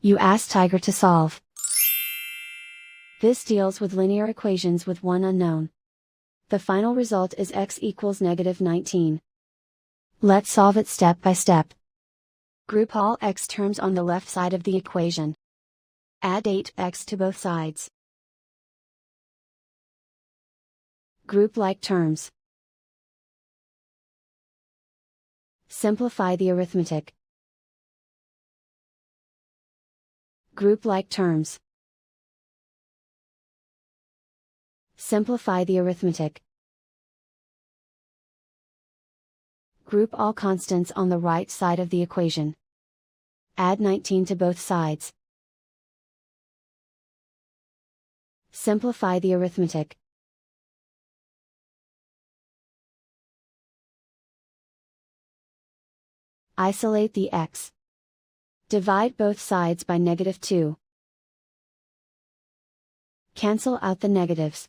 You ask Tiger to solve. This deals with linear equations with one unknown. The final result is x equals -19. Let's solve it step by step. Group all x terms on the left side of the equation. Add 8x to both sides. Group like terms. Simplify the arithmetic. Group like terms. Simplify the arithmetic. Group all constants on the right side of the equation. Add 19 to both sides. Simplify the arithmetic. Isolate the x. Divide both sides by -2. Cancel out the negatives.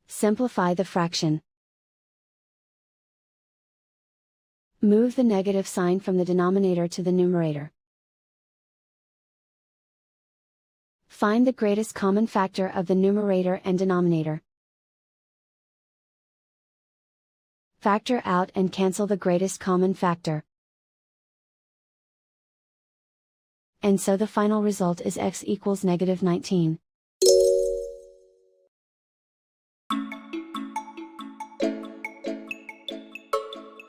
Simplify the fraction. Move the negative sign from the denominator to the numerator. Find the greatest common factor of the numerator and denominator. Factor out and cancel the greatest common factor. And so the final result is x equals -19.